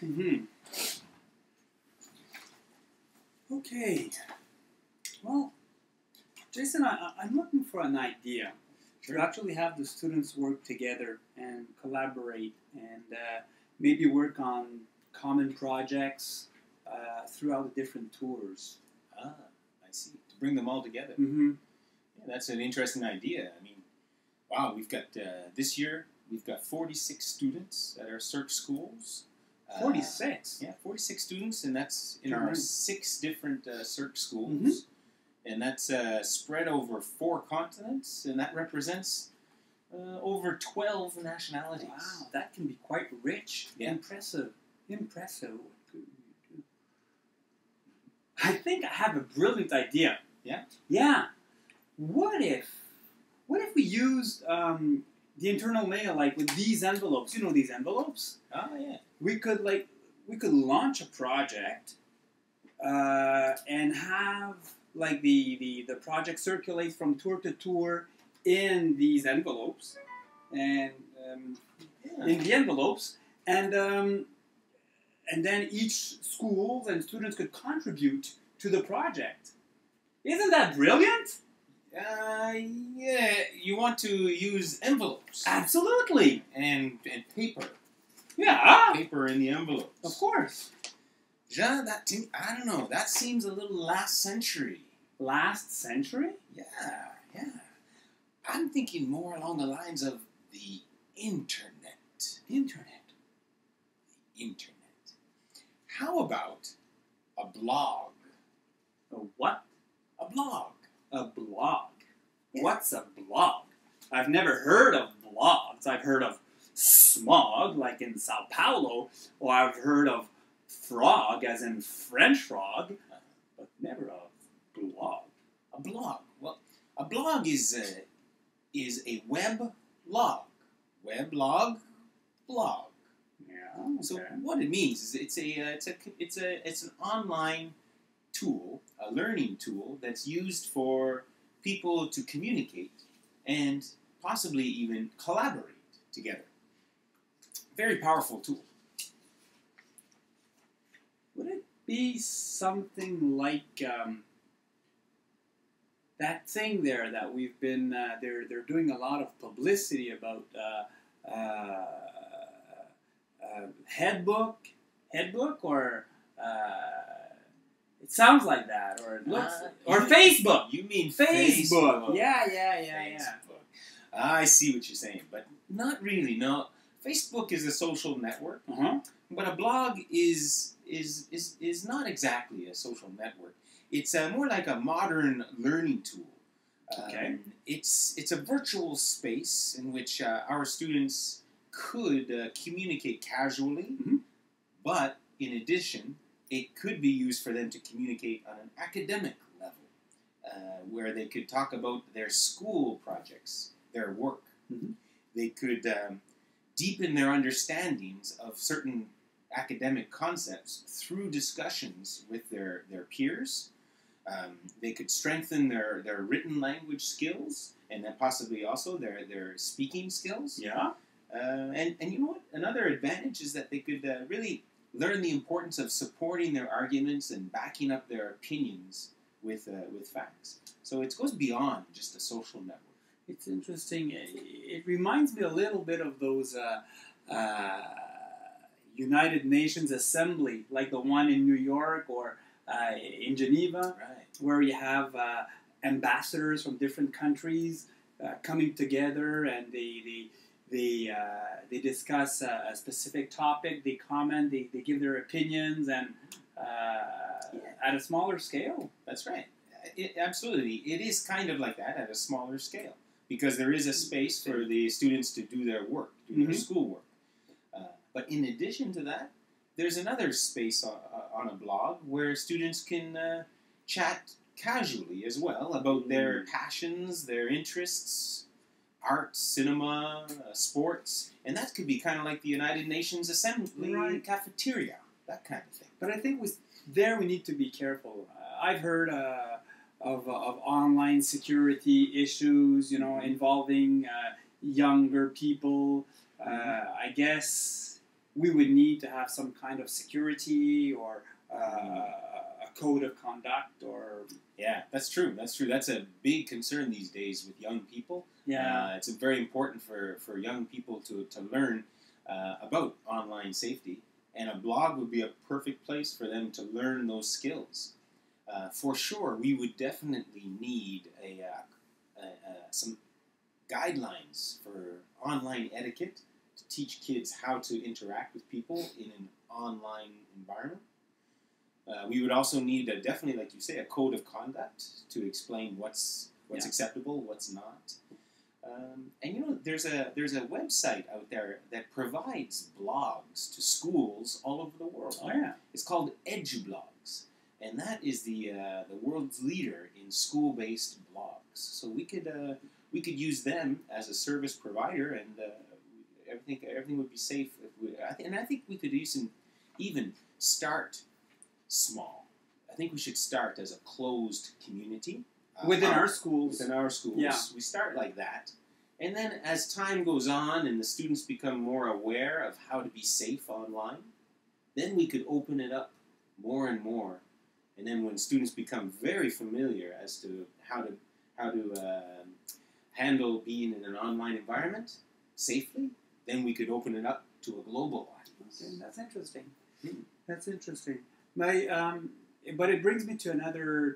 Mm-hmm. Okay. Well, Jason, I'm looking for an idea to actually have the students work together and collaborate and maybe work on common projects throughout the different tours. Ah, I see. To bring them all together. Mm-hmm. Yeah, that's an interesting idea. I mean, wow, we've got, this year, we've got 46 students at our Cirque Schools. 46? Yeah, 46 students, and that's in our 6 different Cirque Schools. Mm-hmm. And that's spread over 4 continents, and that represents over 12 nationalities. Wow, that can be quite rich. Yeah. Impressive. Impressive. I think I have a brilliant idea. Yeah? Yeah. What if we used the internal mail, like with these envelopes? You know these envelopes? Oh, yeah. We could launch a project and have like the project circulate from tour to tour in these envelopes and in the envelopes, and then each schools and students could contribute to the project. Isn't that brilliant? Yeah, you want to use envelopes. Absolutely. And paper. Yeah. Paper in the envelopes. Of course. Jean, I don't know, that seems a little last century. Last century? Yeah. I'm thinking more along the lines of the internet. Internet. How about a blog? A what? A blog. A blog. Yeah. What's a blog? I've never heard of blogs. I've heard of smog, like in Sao Paulo, or I've heard of frog, as in French frog, but never of blog. A blog. Well, a blog is a web log. Weblog, blog. Yeah. Okay. So what it means is it's an online tool, a learning tool that's used for people to communicate and possibly even collaborate together. Very powerful tool. Would it be something like that thing there that we've been? They're doing a lot of publicity about headbook, or it sounds like that, or it looks or Facebook. You mean Facebook? Yeah. Facebook. I see what you're saying, but not really. No, Facebook is a social network, but a blog is not exactly a social network. It's more like a modern learning tool. Okay. It's a virtual space in which our students could communicate casually, but in addition, it could be used for them to communicate on an academic level, where they could talk about their school projects, their work. They could deepen their understandings of certain academic concepts through discussions with their peers. They could strengthen their written language skills, and then possibly also their speaking skills. Yeah. And you know what? Another advantage is that they could really learn the importance of supporting their arguments and backing up their opinions with facts. So it goes beyond just a social network. It's interesting. It reminds me a little bit of those United Nations Assembly, like the one in New York or in Geneva, Right. where you have ambassadors from different countries coming together, and they discuss a specific topic, they comment, they give their opinions, and at a smaller scale. That's right. Absolutely. It is kind of like that at a smaller scale, because there is a space for the students to do their work, do their schoolwork. But in addition to that, there's another space on a blog where students can chat casually as well about their passions, their interests, art, cinema, sports, and that could be kind of like the United Nations Assembly cafeteria, that kind of thing. But I think we need to be careful. I've heard of online security issues, involving younger people. I guess we would need to have some kind of security or a code of conduct or... Yeah, that's true. That's true. That's a big concern these days with young people. Yeah. It's very important for young people to learn about online safety, and a blog would be a perfect place for them to learn those skills. For sure, we would definitely need some guidelines for online etiquette to teach kids how to interact with people in an online environment. We would also need, definitely, like you say, a code of conduct to explain what's acceptable, what's not. And you know, there's a website out there that provides blogs to schools all over the world. Oh yeah, it's called EduBlogs, and that is the world's leader in school-based blogs. So we could use them as a service provider, and everything would be safe. I think we could even start small. I think we should start as a closed community. Within our schools. Within our schools. Yeah. We start like that. And then as time goes on and the students become more aware of how to be safe online, then we could open it up more and more. And then when students become very familiar as to how to handle being in an online environment safely, then we could open it up to a global audience. Okay, that's interesting. That's interesting. But it brings me to another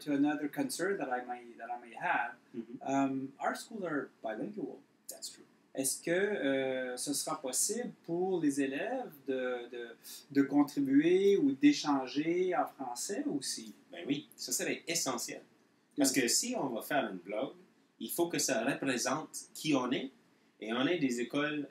concern that I may have. Mm-hmm. Our schools are bilingual. That's true. Est-ce que ce sera possible pour les élèves de contribuer ou d'échanger en français aussi? Ben oui, ça serait essentiel. Parce que si on va faire un blog, il faut que ça représente qui on est. Et on est des écoles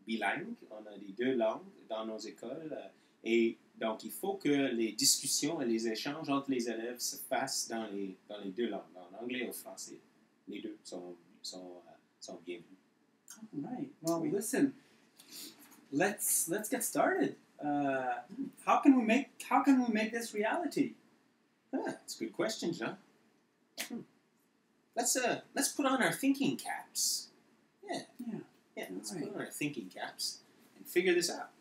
bilingues, on a les deux langues dans nos écoles. Et donc, il faut que les discussions et les échanges entre les élèves se fassent dans les deux langues, en anglais et en français. Les deux sont bienvenus. All right. Well, listen. Let's get started. How can we make this reality? That's a good question, Jean. Let's put on our thinking caps. Yeah. Let's put on our thinking caps and figure this out.